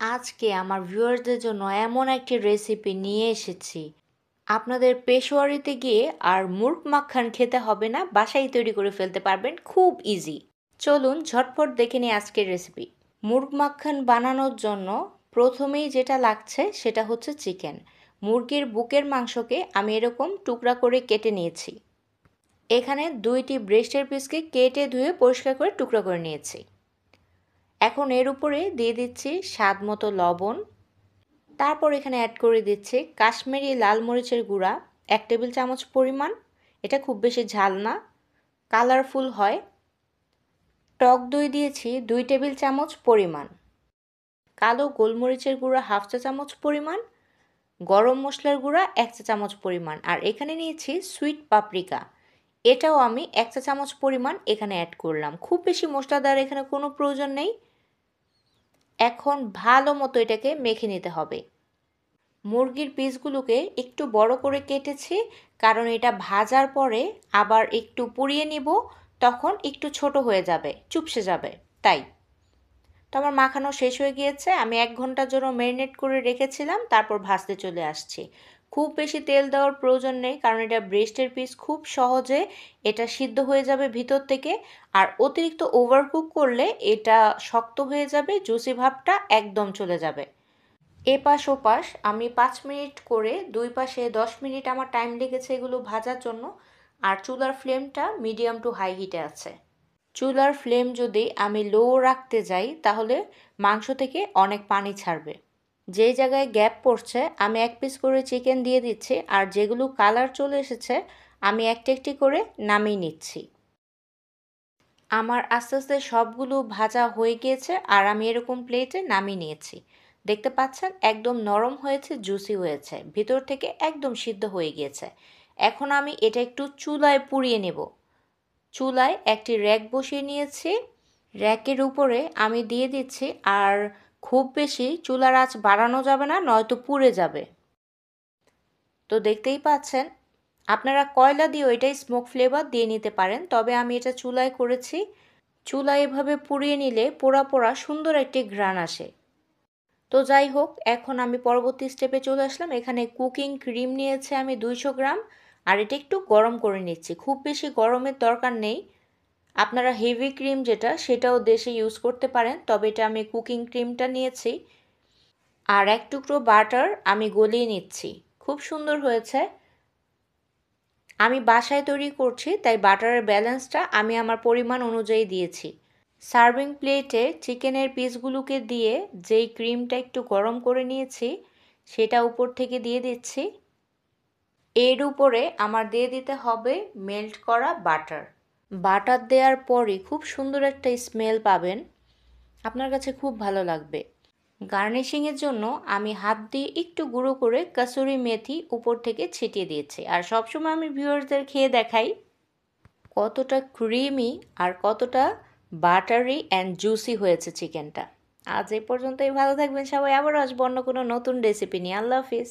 আজকে আমার ভিউয়ারদের জন্য এমন একটি রেসিপি নিয়ে এসেছি। আপনাদের পেশোয়ারিতে গিয়ে আর মুরগ মাখান খেতে হবে না, বাসায় তৈরি করে ফেলতে পারবেন, খুব ইজি। চলুন ঝটপট দেখে নিই আজকের রেসিপি। মুরগ মাখান বানানোর জন্য প্রথমেই যেটা লাগছে সেটা হচ্ছে চিকেন। মুরগির বুকের মাংসকে আমি এরকম টুকরা করে কেটে নিয়েছি। এখানে 2টি ব্রেস্টের পিসকে কেটে ধুয়ে পরিষ্কার করে টুকরা করে নিয়েছি। এখন এর উপরে দিয়ে দিচ্ছি স্বাদ মতো লবণ। তারপর এখানে অ্যাড করে দিচ্ছি কাশ্মীরি লাল মরিচের গুঁড়া 1 টেবিল চামচ পরিমাণ। এটা খুব বেশি ঝাল না, কালারফুল হয়। টক দই দিয়েছি 2 টেবিল চামচ পরিমাণ। কালো গোলমরিচের গুঁড়া 1/2 চা চামচ পরিমাণ। গরম মশলার গুঁড়া 1 চা চামচ পরিমাণ। আর এখানে নিয়েছি সুইট পাপরিকা, এটাও আমি 1 চা চামচ পরিমাণ এখানে অ্যাড করলাম। খুব বেশি মশলাদার এখানে কোনো প্রয়োজন নেই। এখন ভালো মতো এটাকে মেখে নিতে হবে। মুরগির পিসগুলোকে একটু বড় করে কেটেছি, কারণ এটা ভাজার পরে আবার একটু পুড়িয়ে নিব, তখন একটু ছোট হয়ে যাবে, চুপসে যাবে, তাই। তো আমার মাখানো শেষ হয়ে গিয়েছে। আমি 1 ঘন্টার জন্য ম্যারিনেট করে রেখেছিলাম, তারপর ভাজতে চলে আসছি। খুব বেশি তেল দেওয়ার প্রয়োজন নেই, কারণ এটা ব্রেস্টের পিস, খুব সহজে এটা সিদ্ধ হয়ে যাবে ভিতর থেকে। আর অতিরিক্ত ওভারকুক করলে এটা শক্ত হয়ে যাবে, জুসি ভাবটা একদম চলে যাবে। এপাশ ওপাশ আমি 5 মিনিট করে, 2 পাশে 10 মিনিট আমার টাইম লেগেছে এগুলো ভাজার জন্য। আর চুলার ফ্লেমটা মিডিয়াম টু হাই হিটে আছে। চুলার ফ্লেম যদি আমি লো রাখতে যাই তাহলে মাংস থেকে অনেক পানি ছাড়বে। যেই জায়গায় গ্যাপ পড়ছে আমি 1 পিস করে চিকেন দিয়ে দিচ্ছি, আর যেগুলো কালার চলে এসেছে আমি একটি একটি করে নামিয়ে নিচ্ছি। আমার আস্তে আস্তে সবগুলো ভাজা হয়ে গিয়েছে, আর আমি এরকম প্লেটে নামিয়ে নিয়েছি। দেখতে পাচ্ছেন একদম নরম হয়েছে, জুসি হয়েছে, ভিতর থেকে একদম সিদ্ধ হয়ে গিয়েছে। এখন আমি এটা একটু চুলায় পুড়িয়ে নেব। চুলায় একটি র্যাক বসিয়ে নিয়েছি। র্যাকের উপরে আমি দিয়ে দিচ্ছি, আর খুব বেশি চুলার আঁচ বাড়ানো যাবে না, নয়তো পুড়ে যাবে। তো দেখতেই পাচ্ছেন, আপনারা কয়লা দিয়েও এটাই স্মোক ফ্লেভার দিয়ে নিতে পারেন, তবে আমি এটা চুলায় করেছি। চুলায় এভাবে পুড়িয়ে নিলে পোড়া পোড়া সুন্দর একটি ঘ্রাণ আসে। তো যাই হোক, এখন আমি পরবর্তী স্টেপে চলে আসলাম। এখানে কুকিং ক্রিম নিয়েছে আমি 200 গ্রাম, আর এটা একটু গরম করে নিচ্ছি। খুব বেশি গরমের দরকার নেই, আপনারা হেভি ক্রিম যেটা সেটাও দেশে ইউজ করতে পারেন, তবে এটা আমি কুকিং ক্রিমটা নিয়েছি। আর 1 টুকরো বাটার আমি গলিয়ে নিচ্ছি। খুব সুন্দর হয়েছে। আমি বাসায় তৈরি করছি, তাই বাটারের ব্যালেন্সটা আমি আমার পরিমাণ অনুযায়ী দিয়েছি। সার্ভিং প্লেটে চিকেনের পিসগুলোকে দিয়ে যেই ক্রিমটা একটু গরম করে নিয়েছি সেটা উপর থেকে দিয়ে দিচ্ছি। এর উপরে আমার দিয়ে দিতে হবে মেল্ট করা বাটার। বাটার দেওয়ার পরই খুব সুন্দর একটা স্মেল পাবেন, আপনার কাছে খুব ভালো লাগবে। গার্নিশিংয়ের জন্য আমি হাত দিয়ে একটু গুঁড়ো করে কাসুরি মেথি উপর থেকে ছিটিয়ে দিয়েছি। আর সবসময় আমি ভিউয়ার্সদের খেয়ে দেখাই কতটা ক্রিমি আর কতটা বাটারি অ্যান্ড জুসি হয়েছে চিকেনটা। আজ এই পর্যন্তই, ভালো থাকবেন সবাই, আবারও আসবো অন্য কোনো নতুন রেসিপি নিয়ে। আল্লাহ হাফিজ।